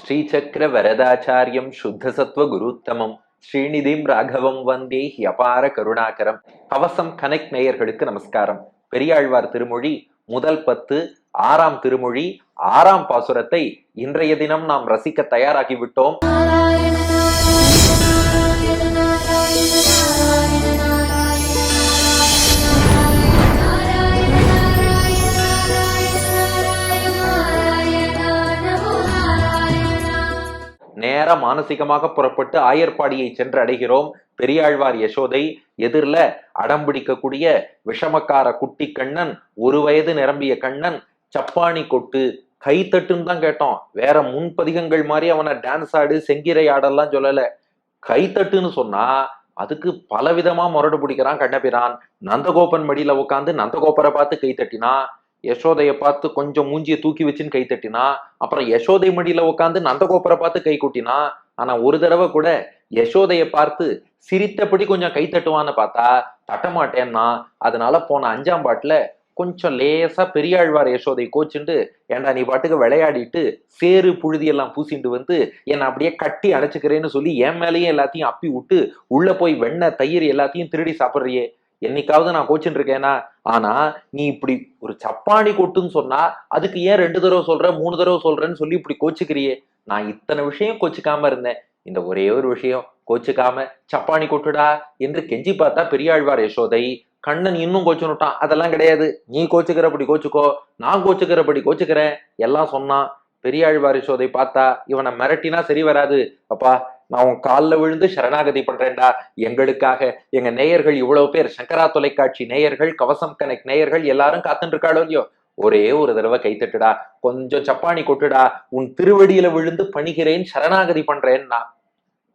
ஸ்ரீசக்கர வரதாச்சாரியம் சுத்தசத்வ குருத்தமம் ஸ்ரீநிதிம் ராகவம் வந்தே அபார கருணாகரம். கவசம் கனெக்ட் நேயர்களுக்கு நமஸ்காரம். பெரியாழ்வார் திருமொழி முதல் 10 6ஆம் திருமொழி 6ஆம் பாசுரத்தை இன்றைய தினம் நாம் ரசிக்க தயாராகிவிட்டோம். நேர மானசீகமாக புறப்பட்டு ஆயர்பாடியை சென்று அடைகிறோம். பெரியாழ்வார் யசோதை எதிரில அடம்பிடிக்கக்கூடிய விஷமக்கார குட்டி கண்ணன், 1 வயது நிரம்பிய கண்ணன் சப்பாணி கொட்டு கைத்தட்டுன்னு தான் கேட்டோம். வேற முன்பதிகங்கள் மாதிரி அவனை டான்ஸ் ஆடு செங்கிரை ஆடெல்லாம் சொல்லல. கைத்தட்டுன்னு சொன்னா அதுக்கு பலவிதமா முரடு பிடிக்கிறான் கண்ணபிரான். நந்தகோபன் மடியில உட்காந்து நந்தகோபரை பார்த்து கைத்தட்டினா, யசோதைய பார்த்து கொஞ்சம் மூஞ்சியை தூக்கி வச்சுன்னு கை தட்டினா, அப்புறம் யசோதை மடியில உட்காந்து நந்தகோபரை பார்த்து கை கொட்டினா. ஆனா ஒரு தடவை கூட யசோதைய பார்த்து சிரித்தபடி கொஞ்சம் கை தட்டுவான்னு பார்த்தா தட்டமாட்டேன்னா. அதனால போன 5ஆம் பாட்டுல கொஞ்சம் லேசா பெரியாழ்வார் யசோதை கோச்சுண்டு, ஏண்டா நீ பாட்டுக்கு விளையாடிட்டு சேறு புழுதி எல்லாம் பூசிட்டு வந்து என்னை அப்படியே கட்டி அடைச்சுக்கிறேன்னு சொல்லி என் மேலேயே எல்லாத்தையும் அப்பி விட்டு உள்ள போய் வெண்ணெய் தயிர் எல்லாத்தையும் திருடி சாப்பிட்றியே, என்னைக்காவது நான் கோச்சுட்டு இருக்கேனா? ஆனா நீ இப்படி ஒரு சப்பாணி கொட்டுன்னு சொன்னா அதுக்கு ஏன் 2 தடவை சொல்ற 3 தடவை சொல்றேன்னு சொல்லி இப்படி கோச்சுக்கிறியே. நான் இத்தனை விஷயம் கோச்சுக்காம இருந்தேன், இந்த ஒரே ஒரு விஷயம் கோச்சுக்காம சப்பாணி கொட்டுடா என்று கெஞ்சி பார்த்தா பெரியாழ்வார் யசோதை. கண்ணன் இன்னும் கோச்சுனுட்டான். அதெல்லாம் கிடையாது, நீ கோச்சுக்கிறபடி கோச்சுக்கோ, நான் கோச்சுக்கிறபடி கோச்சுக்கிறேன் எல்லாம் சொன்னான். பெரியாழ்வார் யசோதை பார்த்தா இவனை மிரட்டினா சரி வராது. அப்பா, நான் உன் காலில் விழுந்து சரணாகதி பண்றேன்டா. எங்களுக்காக எங்க நேயர்கள் இவ்வளவு பேர், சங்கரா தொலைக்காட்சி நேயர்கள், கவசம் கனெக்ட் நேயர்கள் எல்லாரும் காத்துட்டு இருக்காளோ இல்லையோ, ஒரே ஒரு தடவை கைத்தட்டுடா, கொஞ்சம் சப்பாணி கொட்டுடா, உன் திருவடியில விழுந்து பணிகிறேன், சரணாகதி பண்றேன்னா.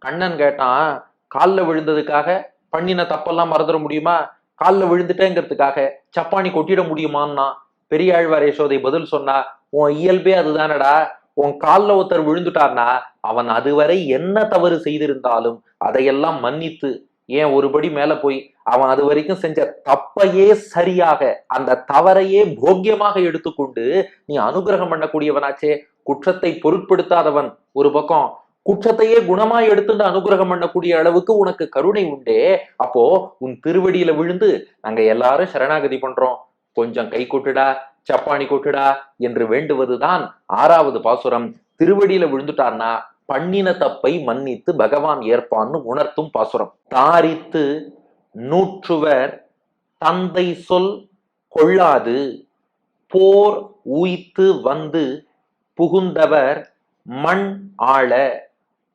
கண்ணன் கேட்டான், காலில் விழுந்ததுக்காக பண்ணின தப்பெல்லாம் மறந்துட முடியுமா? காலில் விழுந்துட்டேங்கிறதுக்காக சப்பாணி கொட்டிட முடியுமான்னா. பெரியாழ்வார் யசோதை பதில் சொன்னா, உன் இயல்பே அதுதானடா. உன் காலில் ஒருத்தர் விழுந்துட்டார்னா அவன் அதுவரை என்ன தவறு செய்திருந்தாலும் அதையெல்லாம் மன்னித்து, ஏன் ஒருபடி மேல போய் அவன் அது வரைக்கும் செஞ்ச தப்பையே சரியாக, அந்த தவறையே போக்கியமாக எடுத்துக்கொண்டு நீ அனுகிரகம் பண்ணக்கூடியவனாச்சே. குற்றத்தை பொருட்படுத்தாதவன் ஒரு பக்கம், குற்றத்தையே குணமாய் எடுத்துட்டு அனுகிரகம் பண்ணக்கூடிய அளவுக்கு உனக்கு கருணை உண்டே. அப்போ உன் திருவடியில விழுந்து நாங்க எல்லாரும் சரணாகதி பண்றோம், கொஞ்சம் கை கொட்டுடா, சப்பாணி கொட்டுடா என்று வேண்டுவதுதான் 6ஆவது பாசுரம். திருவடியில விழுந்துட்டான்னா பண்ணின தப்பை மன்னித்து பகவான் ஏற்பான்னு உணர்த்தும் பாசுரம். தாரித்து நூற்றுவர் தந்தை சொல் கொள்ளாது, போர் உய்த்து வந்து புகுந்தவர் மண் ஆள,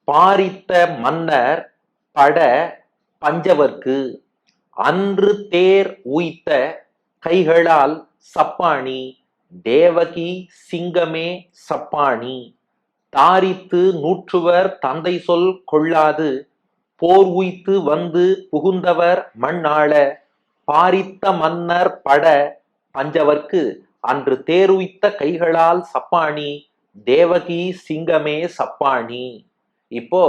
பாரித்த மன்னர் பட பஞ்சவர்க்கு, அன்று தேர் உய்த்த கைகளால் சப்பாணி, தேவகி சிங்கமே சப்பாணி. தாரித்து நூற்றுவர் தந்தை சொல் கொள்ளாது, போர் உய்த்து வந்து புகுந்தவர் மண்ணாள, பாரித்த மன்னர் பட பஞ்சவர்க்கு, அன்று தேருய்த்த கைகளால் சப்பாணி, தேவகி சிங்கமே சப்பாணி. இப்போ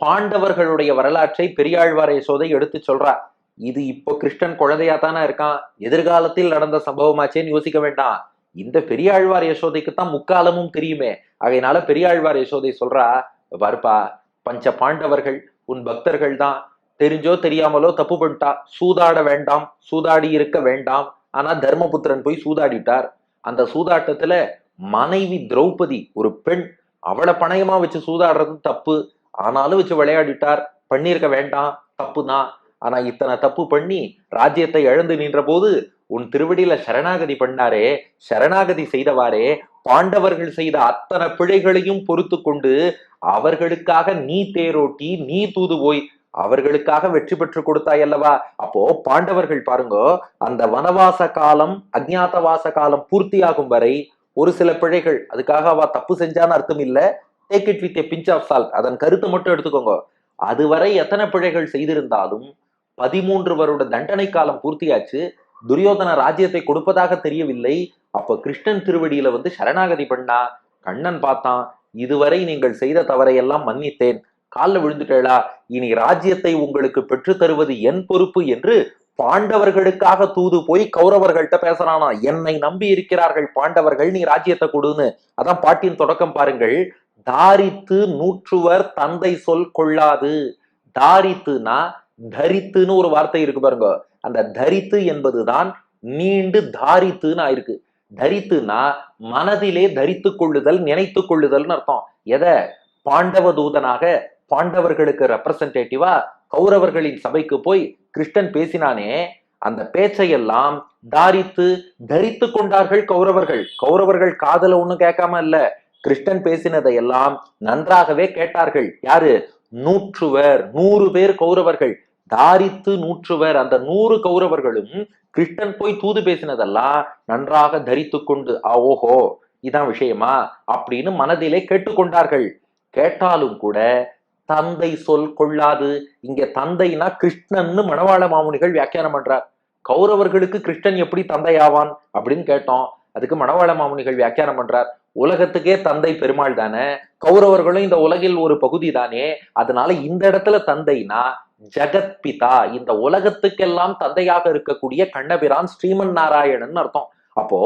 பாண்டவர்களுடைய வரலாற்றை பெரியாழ்வார் யசோதை எடுத்து சொல்றார். இது இப்போ கிருஷ்ணன் குழந்தையா தானே இருக்கான், எதிர்காலத்தில் நடந்த சம்பவமாச்சேன்னு யோசிக்க வேண்டாம். இந்த பெரியாழ்வார் யசோதைக்கு தான் முக்காலமும் தெரியுமே. அதனால பெரியாழ்வார் யசோதை சொல்றா, பாருப்பா, பஞ்ச பாண்டவர்கள் உன் பக்தர்கள் தான், தெரிஞ்சோ தெரியாமலோ தப்பு பண்ணிட்டா, சூதாட வேண்டாம், சூதாடி இருக்க வேண்டாம். ஆனா தர்மபுத்திரன் போய் சூதாடிட்டார். அந்த சூதாட்டத்துல மனைவி திரௌபதி ஒரு பெண், அவளை பணயமா வச்சு சூதாடுறது தப்பு. ஆனாலும் வச்சு விளையாடிட்டார், பண்ணிருக்க வேண்டாம், தப்புதான். ஆனா இத்தனை தப்பு பண்ணி ராஜ்யத்தை இழந்து நின்ற போது உன் திருவடியில சரணாகதி பண்ணாரே, சரணாகதி செய்தவாறே, பாண்டவர்கள் செய்த அத்தனை பிழைகளையும் பொறுத்து கொண்டு அவர்களுக்காக நீ தேரோட்டி, நீ தூது போய் அவர்களுக்காக வெற்றி பெற்று கொடுத்தாய் அல்லவா. அப்போ பாண்டவர்கள் பாருங்க, அந்த வனவாச காலம், அஜ்ஞாதவாச காலம் பூர்த்தியாகும் வரை ஒரு சில பிழைகள், அதுக்காக அவ தப்பு செஞ்சான்னு அர்த்தம் இல்ல, take it with a pinch of salt, அதன் கருத்தை மட்டும் எடுத்துக்கோங்க. அதுவரை எத்தனை பிழைகள் செய்திருந்தாலும் 13 வருட தண்டனை காலம் பூர்த்தியாச்சு, துரியோதன ராஜ்யத்தை கொடுப்பதாக தெரியவில்லை. அப்ப கிருஷ்ணன் திருவடியில வந்து சரணாகதி பண்ணா. கண்ணன் பார்த்தான், இதுவரை நீங்கள் செய்த தவறையெல்லாம் மன்னித்தேன், காலில் விழுந்துட்டேளா, இனி ராஜ்யத்தை உங்களுக்கு பெற்று தருவது என் பொறுப்பு என்று பாண்டவர்களுக்காக தூது போய் கௌரவர்கள்ட்ட பேசுறானா. என்னை நம்பி இருக்கிறார்கள் பாண்டவர்கள், நீ ராஜ்யத்தை கொடுன்னு. அதான் பாட்டின் தொடக்கம் பாருங்கள். தாரித்து நூற்றுவர் தந்தை சொல் கொள்ளாது. தாரித்துனா தரித்துன்னு ஒரு வார்த்தை இருக்கு பாருங்க. அந்த தரித்து என்பதுதான் நீண்டு தாரித்துன்னு ஆயிருக்கு. தரித்துனா மனதிலே தரித்து கொள்ளுதல், நினைத்து கொள்ளுதல்னு அர்த்தம். எதை? பாண்டவ தூதனாக பாண்டவர்களுக்கு ரெப்ரசன்டேட்டிவா கௌரவர்களின் சபைக்கு போய் கிருஷ்ணன் பேசினானே, அந்த பேச்சையெல்லாம் தாரித்து தரித்து கொண்டார்கள் கௌரவர்கள். கௌரவர்கள் காதல ஒண்ணும் கேட்காம இல்ல, கிருஷ்ணன் பேசினதை எல்லாம் நன்றாகவே கேட்டார்கள். யாரு? நூற்றுவர், 100 பேர் கௌரவர்கள். தாரித்து நூற்றுவர், அந்த 100 கௌரவர்களும் கிருஷ்ணன் போய் தூது பேசினதெல்லாம் நன்றாக தரித்து கொண்டு ஓஹோ இதான் விஷயமா அப்படின்னு மனதிலே கேட்டுக்கொண்டார்கள். கேட்டாலும் கூட தந்தை சொல் கொள்ளாது. இங்க தந்தைனா கிருஷ்ணன்னு மணவாள மாமுனிகள் வியாக்கியானம் பண்றார். கௌரவர்களுக்கு கிருஷ்ணன் எப்படி தந்தை ஆவான் அப்படின்னு கேட்டோம். அதுக்கு மணவாள மாமுனிகள் வியாக்கியானம் பண்றார். உலகத்துக்கே தந்தை பெருமாள் தானே, கௌரவர்களும் இந்த உலகில் ஒரு பகுதி தானே. அதனால இந்த இடத்துல தந்தைனா ஜெகத்பிதா, இந்த உலகத்துக்கெல்லாம் தந்தையாக இருக்கக்கூடிய கண்ணபிரான் ஸ்ரீமன் நாராயணன் அர்த்தம். அப்போ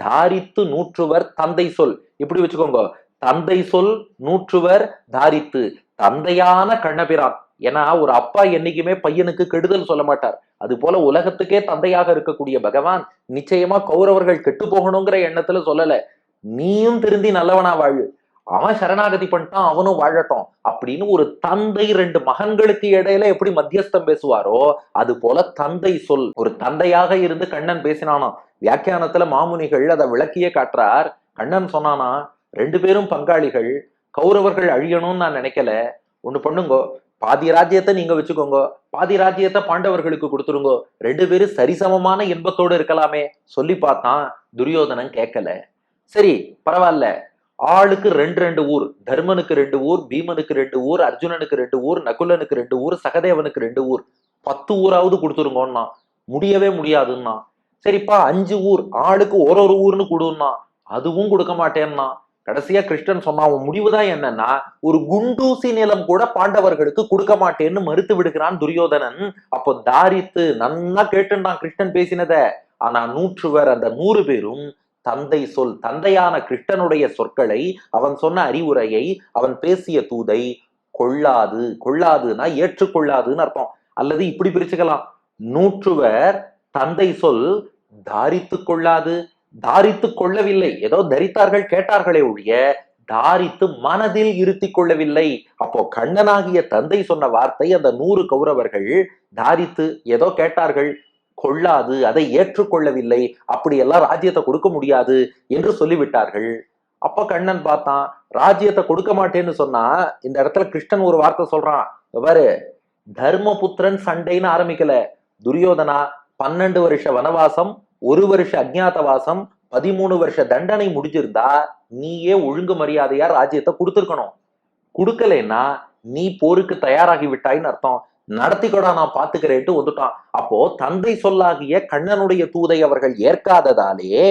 தாரித்து நூற்றுவர் தந்தை சொல் இப்படி வச்சுக்கோங்க. தந்தை சொல் நூற்றுவர் தாரித்து, தந்தையான கண்ணபிரான். ஏன்னா ஒரு அப்பா என்னைக்குமே பையனுக்கு கெடுதல் சொல்ல மாட்டார். அது போல உலகத்துக்கே தந்தையாக இருக்கக்கூடிய பகவான் நிச்சயமா கௌரவர்கள் கெட்டு போகணுங்கிற எண்ணத்துல சொல்லல. நீயும் திருந்தி நல்லவனா வாழு, அவன் சரணாகதி பண்ணிட்டான் அவனும் வாழட்டும் அப்படின்னு ஒரு தந்தை 2 மகன்களுக்கு இடையில எப்படி மத்தியஸ்தம் பேசுவாரோ அது போல தந்தை சொல். ஒரு தந்தையாக இருந்து கண்ணன் பேசினானாம். வியாக்கியானத்துல மாமுனிகள் அதை விளக்கியே காட்டுறார். கண்ணன் சொன்னானா, 2 பேரும் பங்காளிகள், கௌரவர்கள் அழியணும்னு நான் நினைக்கல. ஒண்ணு பண்ணுங்கோ, பாதி ராஜ்யத்தை நீங்க வச்சுக்கோங்க, பாதி ராஜ்யத்தை பாண்டவர்களுக்கு கொடுத்துருங்கோ, 2 பேரும் சரிசமமான இன்பத்தோடு இருக்கலாமே. சொல்லி பார்த்தான், துரியோதனன் கேட்கல. சரி பரவாயில்ல, ஆளுக்கு 2 ஊர், தர்மனுக்கு 2 ஊர், பீமனுக்கு 2 ஊர், அர்ஜுனனுக்கு 2 ஊர், நகுலனுக்கு 2 ஊர், சகதேவனுக்கு 2 ஊர், 10 ஊராவது கொடுத்துருங்கோன்னா. முடியவே முடியாதுன்னா. சரிப்பா 5 ஊர், ஆளுக்கு ஒரு ஊர்னு கொடுன்னா. அதுவும் கொடுக்க மாட்டேன்னா. கடைசியா கிருஷ்ணன் சொன்னா, அவன் முடிவுதான் என்னன்னா, ஒரு குண்டூசி நிலம் கூட பாண்டவர்களுக்கு கொடுக்க மாட்டேன்னு மறுத்து விடுகிறான் துரியோதனன். அப்போ தாரித்து நன்னா கேட்டுண்டான் கிருஷ்ணன் பேசினத. ஆனா 100 அந்த 100 பேரும் தந்தை சொல், தந்தையான கிருஷ்ணனுடைய சொற்களை, அவன் சொன்ன அறிவுரையை, அவன் பேசிய தூதை கொள்ளாது. கொள்ளாதுன்னா ஏற்றுக்கொள்ளாதுன்னு அர்த்தம். அல்லது இப்படி பிரிச்சுக்கலாம், 100 தந்தை சொல் தாரித்து கொள்ளாது. தாரித்து கொள்ளவில்லை, ஏதோ தரித்தார்கள் கேட்டார்களே ஒழிய தாரித்து மனதில் இருத்தி கொள்ளவில்லை. அப்போ கண்ணனாகிய தந்தை சொன்ன வார்த்தை அந்த 100 கௌரவர்கள் தாரித்து ஏதோ கேட்டார்கள், கொள்ளாது, அதை ஏற்றுக்கொள்ளவில்லை, அப்படியெல்லாம் ராஜ்யத்தை கொடுக்க முடியாது என்று சொல்லிவிட்டார்கள். அப்ப கண்ணன் பார்த்தான், ராஜ்யத்தை கொடுக்க மாட்டேன்னு சொன்னா இந்த இடத்துல கிருஷ்ணன் ஒரு வார்த்தை சொல்றான் பாரு. தர்மபுத்திரன் சண்டைன்னு ஆரம்பிக்கல. துரியோதனா 12 வருஷ வனவாசம், 1 வருஷ அஜ்ஞாதவாசம், 13 வருஷ தண்டனை முடிஞ்சிருந்தா நீயே ஒழுங்கு மரியாதையா ராஜ்யத்தை கொடுத்துருக்கணும். கொடுக்கலன்னா நீ போருக்கு தயாராகி விட்டாயின்னு அர்த்தம். நடத்திக்கொடா நான் பாத்துக்கிறேன்ட்டு வந்துட்டான். அப்போ தந்தை சொல்லாகிய கண்ணனுடைய தூதை அவர்கள் ஏற்காததாலே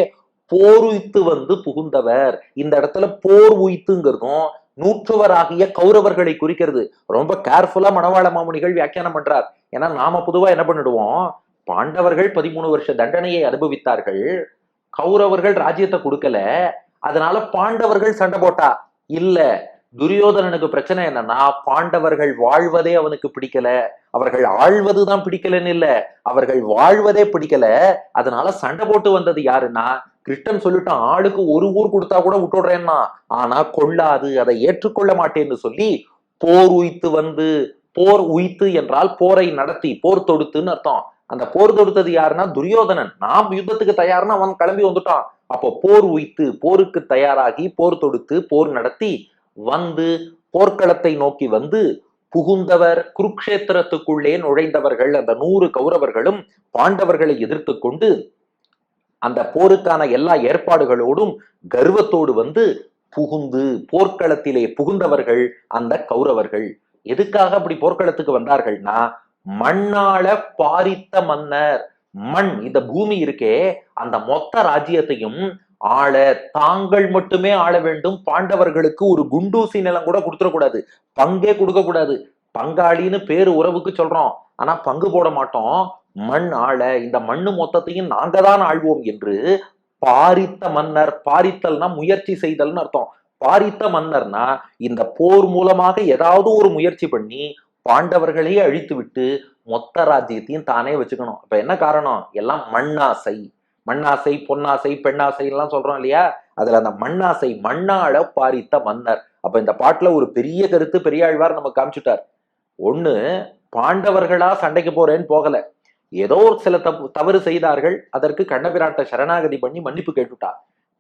போர் உய்த்து வந்து புகுந்தவர். இந்த இடத்துல போர் உய்த்துங்கிறதும் 100 கௌரவர்களை குறிக்கிறது. ரொம்ப கேர்ஃபுல்லா மணவாள மாமுனிகள் வியாக்கியானம் பண்றார். ஏன்னா நாம பொதுவா என்ன பண்ணிடுவோம், பாண்டவர்கள் 13 வருஷ தண்டனையை அனுபவித்தார்கள், கௌரவர்கள் ராஜ்யத்தை கொடுக்கல, அதனால பாண்டவர்கள் சண்டை போட்டா. இல்ல, துரியோதனனுக்கு பிரச்சனை என்னன்னா, பாண்டவர்கள் வாழ்வதே அவனுக்கு பிடிக்கல, அவர்கள் ஆழ்வதுதான் பிடிக்கலன்னு இல்ல, அவர்கள் வாழ்வதே பிடிக்கல. அதனால சண்டை போட்டு வந்தது யாருன்னா கிருஷ்ணன். சொல்லிட்டான், ஆளுக்கு 1 ஊர் கொடுத்தா கூட விட்டுடுறேன்னா, ஆனா கொள்ளாது, அதை ஏற்றுக்கொள்ள மாட்டேன்னு சொல்லி போர் உய்த்து வந்து. போர் உய்த்து என்றால் போரை நடத்தி, போர் தொடுத்துன்னு அர்த்தம். அந்த போர் தொடுத்தது யாருன்னா துரியோதனன். நாம் யுத்தத்துக்கு தயார்னா அவன் கிளம்பி வந்துட்டான். அப்போ போர் உய்த்து, போருக்கு தயாராகி, போர் தொடுத்து, போர் நடத்தி வந்து போர்க்களத்தை நோக்கி வந்து புகுந்தவர். குருக்ஷேத்திரத்துக்குள்ளே நுழைந்தவர்கள் அந்த 100 கௌரவர்களும் பாண்டவர்களை எதிர்த்து கொண்டு அந்த போருக்கான எல்லா ஏற்பாடுகளோடும் கர்வத்தோடு வந்து புகுந்து போர்க்களத்திலே புகுந்தவர்கள் அந்த கௌரவர்கள். எதுக்காக அப்படி போர்க்களத்துக்கு வந்தார்கள்னா, மண்ணாள பாரித்த மன்னர். மண், இந்த பூமி இருக்கே, அந்த மொத்த ராஜ்யத்தையும் ஆள தாங்கள் மட்டுமே ஆள வேண்டும். பாண்டவர்களுக்கு ஒரு குண்டூசி நிலம் கூட கொடுத்துடக்கூடாது, பங்கே கொடுக்க கூடாது. பங்காளின்னு பேரு உறவுக்கு சொல்றோம், ஆனா பங்கு போட மாட்டோம். மண் ஆள, இந்த மண்ணு மொத்தத்தையும் நாங்க தான் ஆள்வோம் என்று பாரித்த மன்னர். பாரித்தல்னா முயற்சி செய்தல்னு அர்த்தம். பாரித்த மன்னர்னா இந்த போர் மூலமாக ஏதாவது ஒரு முயற்சி பண்ணி பாண்டவர்களையே அழித்து விட்டு மொத்த ராஜ்யத்தையும் தானே வச்சுக்கணும். அப்ப என்ன காரணம்? எல்லாம் மண்ணாசை. மண்ணாசை, பொன்னாசை, பெண்ணாசை எல்லாம் சொல்றோம் இல்லையா? அதுல அந்த மண்ணாசை, மண்ணாள பாரித்த மன்னர். அப்ப இந்த பாட்டுல ஒரு பெரிய கருத்து பெரியாழ்வார் நமக்கு காமிச்சுட்டார். ஒண்ணு, பாண்டவர்களா சண்டைக்கு போறேன்னு போகல, ஏதோ ஒரு சில தவறு செய்தார்கள், அதற்கு கண்ணபிராட்ட சரணாகதி பண்ணி மன்னிப்பு கேட்டுட்டா.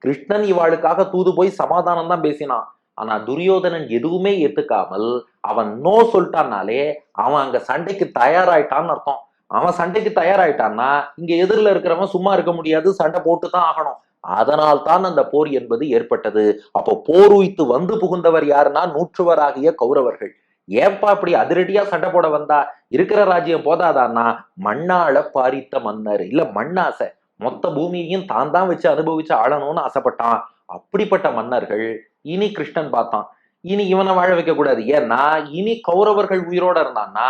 கிருஷ்ணன் இவாளுக்காக தூது போய் சமாதானம் தான் பேசினான். ஆனா துரியோதனன் எதுவுமே ஏத்துக்காமல் அவன் நோ சொல்லிட்டான்னாலே அவன் அங்க சண்டைக்கு தயாராயிட்டான்னு அர்த்தம். அவன் சண்டைக்கு தயாராயிட்டான்னா இங்க எதிரில இருக்கிறவன் சும்மா இருக்க முடியாது, சண்டை போட்டு தான் ஆகணும். அதனால் தான் அந்த போர் என்பது ஏற்பட்டது. அப்போ போர் உய்த்து வந்து புகுந்தவர் யாருன்னா நூற்றுவராகிய கௌரவர்கள். ஏன்பா அப்படி அதிரடியா சண்டை போட வந்தா? இருக்கிற ராஜ்யம் போதாதான்னா மண்ணாள பாரித்த மன்னர், இல்ல மண்ணாசை, மொத்த பூமியையும் தான் தான் வச்சு அனுபவிச்சு ஆளணும்னு ஆசைப்பட்டான். அப்படிப்பட்ட மன்னர்கள் இனி கிருஷ்ணன் பார்த்தான், இனி இவனை வாழ வைக்க கூடாது. ஏன்னா இனி கௌரவர்கள் உயிரோட இருந்தான்னா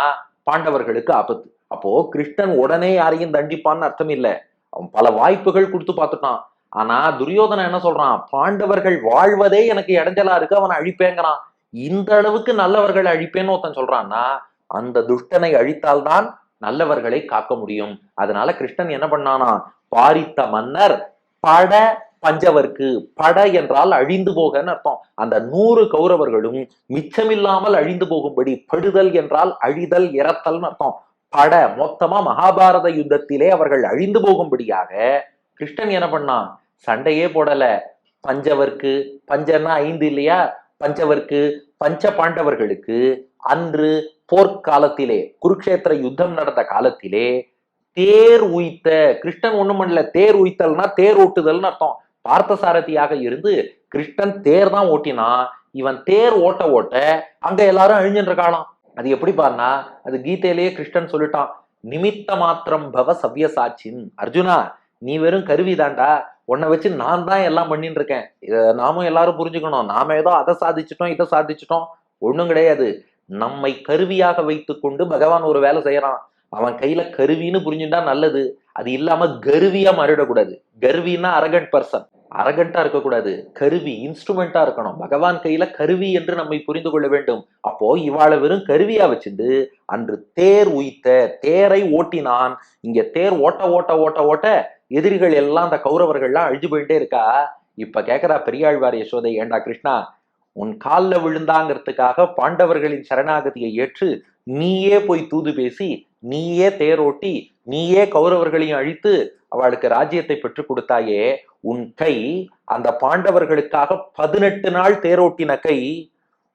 பாண்டவர்களுக்கு ஆபத்து. அப்போ கிருஷ்ணன் உடனே யாரையும் தண்டிப்பான்னு அர்த்தம் இல்லை. அவன் பல வாய்ப்புகள் கொடுத்து பார்த்துட்டான். ஆனா துரியோதனன் என்ன சொல்றான்? பாண்டவர்கள் வாழ்வதே எனக்கு இடைஞ்சலா இருக்கு, அவனை அழிப்பேங்கிறான். இந்த அளவுக்கு நல்லவர்களை அழிப்பேன்னு ஒருத்தன் சொல்றான்னா அந்த துஷ்டனை அழித்தால்தான் நல்லவர்களை காக்க முடியும். அதனால கிருஷ்ணன் என்ன பண்ணானா? பாரித்த மன்னர் பட பஞ்சவர்க்கு. பட என்றால் அழிந்து போகன்னு அர்த்தம். அந்த 100 கௌரவர்களும் மிச்சமில்லாமல் அழிந்து போகும்படி, படுதல் என்றால் அழிதல், இறத்தல்னு அர்த்தம். பட மொத்தமா மகாபாரத யுத்தத்திலே அவர்கள் அழிந்து போகும்படியாக கிருஷ்ணன் என்ன பண்ணான்? சண்டையே போடல. பஞ்சவர்க்கு, பஞ்சன்னா 5 இல்லையா? பஞ்சவர்க்கு, பஞ்ச பாண்டவர்களுக்கு அன்று போர்க்காலத்திலே, குருக்ஷேத்திர யுத்தம் நடந்த காலத்திலே தேர் உய்த்த கிருஷ்ணன் ஒண்ணும் பண்ணல. தேர் உய்த்தல்னா தேர் ஓட்டுதல்னு அர்த்தம். பார்த்த சாரதியாக இருந்து கிருஷ்ணன் தேர் தான் ஓட்டினா. இவன் தேர் ஓட்ட ஓட்ட அங்க எல்லாரும் அழிஞ்சுன்ற காலம். அது எப்படி பாருனா, அது கீதையிலேயே கிருஷ்ணன் சொல்லிட்டான், நிமித்த மாத்திரம் பவ சவ்யசாட்சின். அர்ஜுனா, நீ வெறும் கருவிதான்டா, உன்னை வச்சு நான் தான் எல்லாம் பண்ணிட்டு இருக்கேன். இத நாமும் எல்லாரும் புரிஞ்சுக்கணும். நாம ஏதோ அதை சாதிச்சிட்டோம் இதை சாதிச்சிட்டோம், ஒண்ணும் கிடையாது. நம்மை கருவியாக வைத்துக் கொண்டு பகவான் ஒரு வேலை செய்யறான். அவன் கையில கருவின்னு புரிஞ்சுட்டா நல்லது. அது இல்லாம கருவியா மாறிடக்கூடாது. கருவின்னா அரகண்ட் பர்சன், அரகண்டா இருக்கக்கூடாது. கருவி, இன்ஸ்ட்ருமெண்டா இருக்கணும். பகவான் கையில கருவி என்று நம்மை புரிந்து கொள்ள வேண்டும். அப்போ இவாள வெறும் கருவியா வச்சுட்டு அன்று தேர் உய்த்த, தேரை ஓட்டினான். இங்க தேர் ஓட்ட ஓட்ட ஓட்ட ஓட்ட எதிரிகள் எல்லாம், அந்த கௌரவர்கள்லாம் அழிஞ்சு போயிட்டே இருக்கா. இப்ப கேக்குறா பெரியாழ்வார் யசோதை, ஏண்டா கிருஷ்ணா, உன் காலில் விழுந்தாங்கிறதுக்காக பாண்டவர்களின் சரணாகதியை ஏற்று நீயே போய் தூது பேசி, நீயே தேரோட்டி, நீயே கௌரவர்களையும் அழித்து அவளுக்கு ராஜ்யத்தை பெற்றுக் கொடுத்தாயே, உன் கை அந்த பாண்டவர்களுக்காக 18 நாள் தேரோட்டின கை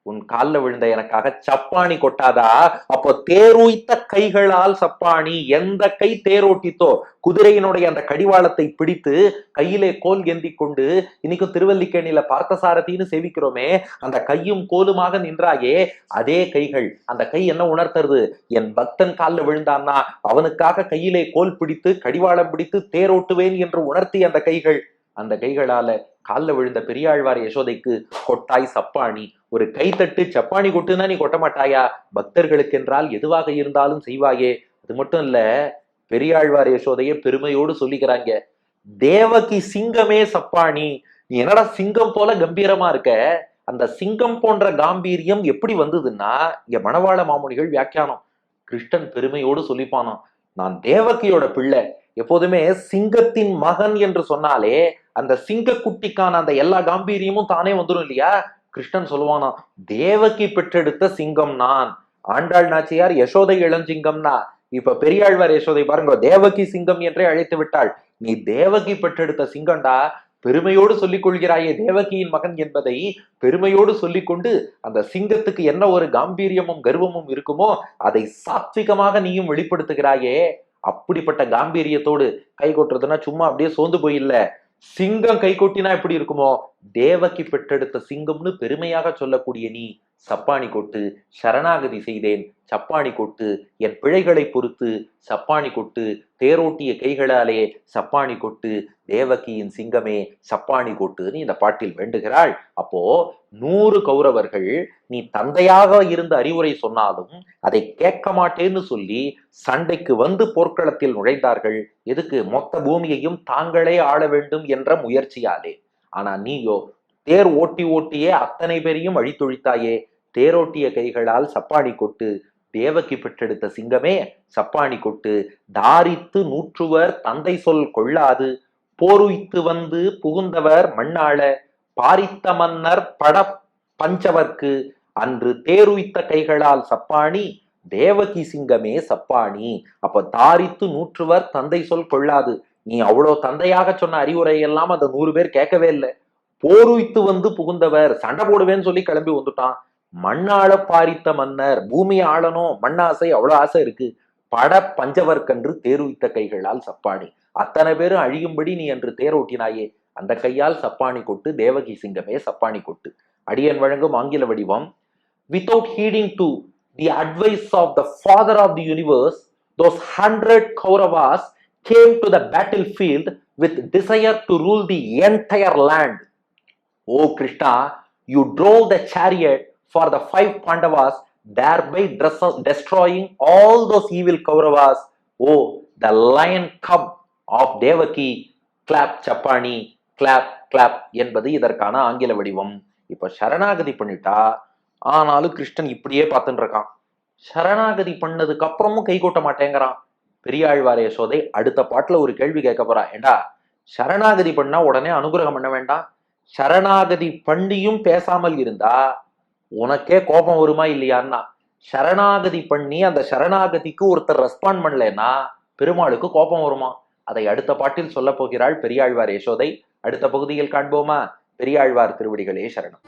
உன் காலில் விழுந்த எனக்காக சப்பாணி கொட்டாதா? அப்போ தேரூய்த்த கைகளால் சப்பாணி. எந்த கை தேரோட்டித்தோ, குதிரையினுடைய அந்த கடிவாளத்தை பிடித்து கையிலே கோல் ஏந்தி கொண்டு இன்னைக்கும் திருவல்லிக்கேணியில பார்த்தசாரதின்னு சேவிக்கிறோமே, அந்த கையும் கோலுமாக நின்றாயே, அதே கைகள். அந்த கை என்ன உணர்த்துறது? என் பக்தன் காலில் விழுந்தான்னா அவனுக்காக கையிலே கோல் பிடித்து கடிவாளம் பிடித்து தேரோட்டுவேன் என்று உணர்த்தி அந்த கைகள். அந்த கைகளால காலில் விழுந்த பெரியாழ்வார் யசோதைக்கு கொட்டாய் சப்பாணி. ஒரு கைத்தட்டு சப்பாணி கொட்டுனா நீ கொட்ட மாட்டாயா? பக்தர்களுக்கு என்றால் எதுவாக இருந்தாலும் செய்வாயே. அது மட்டும் இல்ல, பெரியாழ்வார் யசோதைய பெருமையோடு சொல்லிக்கிறாங்க, தேவகி சிங்கமே சப்பாணி. நீ என்னடா சிங்கம் போல கம்பீரமா இருக்க? அந்த சிங்கம் போன்ற காம்பீரியம் எப்படி வந்ததுன்னா, இங்க மணவாள மாமுனிகள் வியாக்கியானம், கிருஷ்ணன் பெருமையோடு சொல்லிப்பானான், நான் தேவகியோட பிள்ளை. எப்போதுமே சிங்கத்தின் மகன் என்று சொன்னாலே அந்த சிங்க குட்டிக்கான அந்த எல்லா காம்பீரியமும் தானே வந்துடும் இல்லையா? கிருஷ்ணன் சொல்லுவானா, தேவகி பெற்றெடுத்த சிங்கம் நான். ஆண்டாள் நாச்சியார் யசோதை இளஞ்சிங்கம்னா, இப்ப பெரியாழ்வார் யசோதை பாருங்க, தேவகி சிங்கம் என்றே அழைத்து விட்டாள். நீ தேவகி பெற்றெடுத்த சிங்கம்டா. பெருமையோடு சொல்லிக் கொள்கிறாயே தேவகியின் மகன் என்பதை பெருமையோடு சொல்லிக்கொண்டு அந்த சிங்கத்துக்கு என்ன ஒரு காம்பீரியமும் கர்வமும் இருக்குமோ அதை சாத்விகமாக நீயும் வெளிப்படுத்துகிறாயே. அப்படிப்பட்ட காம்பீரியத்தோடு கை கொட்டுறதுன்னா சும்மா அப்படியே சோர்ந்து போயில்ல, சிங்கம் கை கொட்டினா எப்படி இருக்குமோ, தேவகி பெற்றெடுத்த சிங்கம்னு பெருமையாக சொல்லக்கூடிய நீ சப்பாணி கொட்டு, சரணாகதி செய்தேன் சப்பாணி கொட்டு, என் பிழைகளை பொறுத்து சப்பாணி கொட்டு, தேரோட்டிய கைகளாலே சப்பாணி கொட்டு, தேவகியின் சிங்கமே சப்பாணி கொட்டுன்னு இந்த பாட்டில் வேண்டுகிறாள். அப்போ 100 கௌரவர்கள் நீ தந்தையாக இருந்து அறிவுரை சொன்னாலும் அதை கேட்க மாட்டேன்னு சொல்லி சண்டைக்கு வந்து போர்க்களத்தில் நுழைந்தார்கள். எதுக்கு? மொத்த பூமியையும் தாங்களே ஆள வேண்டும் என்ற முயற்சியாலே. ஆனா நீயோ தேர் ஓட்டி ஓட்டியே அத்தனை பேரையும் அழித்தொழித்தாயே, தேரோட்டிய கைகளால் சப்பாணி கொட்டு, தேவகி பெற்றெடுத்த சிங்கமே சப்பாணி கொட்டு, தாரித்து நூற்றுவர் தந்தை சொல் கொள்ளாது, போருய்த்து வந்து புகுந்தவர் மண்ணாள, பாரித்த மன்னர் பட பஞ்சவர்க்கு, அன்று தேருய்த்த கைகளால் சப்பாணி, தேவகி சிங்கமே சப்பாணி. அப்ப தாரித்து நூற்றுவர் தந்தை சொல் கொள்ளாது, நீ அவ்வளவு தந்தையாக சொன்ன அறிவுரை எல்லாம் அந்த 100 பேர் கேட்கவே இல்லை. போருய்த்து வந்து புகுந்தவர், சண்டை போடுவேன்னு சொல்லி கிளம்பி வந்துட்டான். மண்ணாள பாரித்த மன்னர், பூமியை ஆளணும், மண்ணாசை அவ்வளவு ஆசை இருக்கு. பட பஞ்சவர்க்கன்று தேருய்த்த கைகளால் சப்பாணி, அத்தனை பேரும் அழியும்படி நீ என்று தேரோட்டினாயே, அந்த கையால் சப்பாணி கொட்டு, தேவகி சிங்கமே சப்பாணி கொட்டு. அடியன் வழங்கும் ஆங்கில வடிவம். Without heeding to the advice of the father of the universe, those 100 Kauravas came to the battlefield with desire to rule the entire land. O Krishna, you drove the chariot for the 5 Pandavas, thereby destroying all those evil Kauravas. Oh, the lion cub of Devaki, clap Chapani, clap clap என்பது இதற்கான ஆங்கில வடிவம். இப்ப சரணாகதி பண்ணிட்டா, ஆனாலும் கிருஷ்ணன் இப்படியே பார்த்துட்டு இருக்கான். சரணாகதி பண்ணதுக்கு அப்புறமும் கை கொட்ட மாட்டேங்கிறான். பெரியாழ்வார் யசோதை அடுத்த பாட்டுல ஒரு கேள்வி கேட்க போறா. ஏண்டா, சரணாகதி பண்ணா உடனே அனுகிரகம் பண்ண வேண்டாம்? சரணாகதி பண்ணியும் பேசாமல் இருந்தா உனக்கே கோபம் வருமா இல்லையான்னா, சரணாகதி பண்ணி அந்த சரணாகதிக்கு ஒருத்தர் ரெஸ்பாண்ட் பண்ணலன்னா பெருமாளுக்கு கோபம் வருமா? அதை அடுத்த பாட்டில் சொல்ல போகிறாள் பெரியாழ்வார் யசோதை. அடுத்த பகுதியில் காண்போமா? பெரியாழ்வார் திருவடிகளே சரணம்.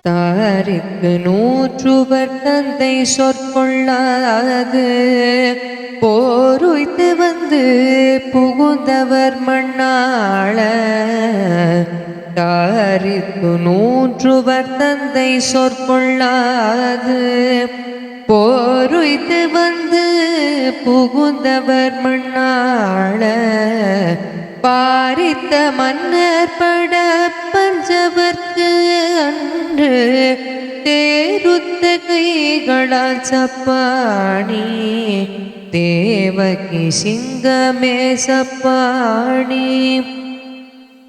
தாரிக்கு நூற்றுவர் தந்தை சொற்கொள்ளாது, போருய்த்து வந்து புகுந்தவர் மண்ணாள. தாரிக்கு நூற்றுவர் தந்தை சொற்கொள்ளாது, போருய்த்து வந்து புகுந்தவர் மண்ணாள. பாரித்த மன்னர் பட பஞ்சவர்க்கு, அன்று தேருத்த கைகளால் சப்பாணி, தேவகி சிங்கமே சப்பாணி.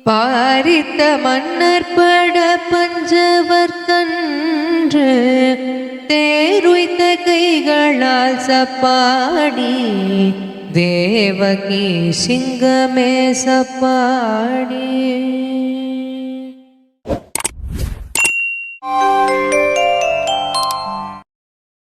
பாரித்த மன்னர் பட பஞ்சவர்க்கன்று, தேருய்த்த கைகளால் சப்பாணி, தேவகி சிங்கமே சப்பாணி.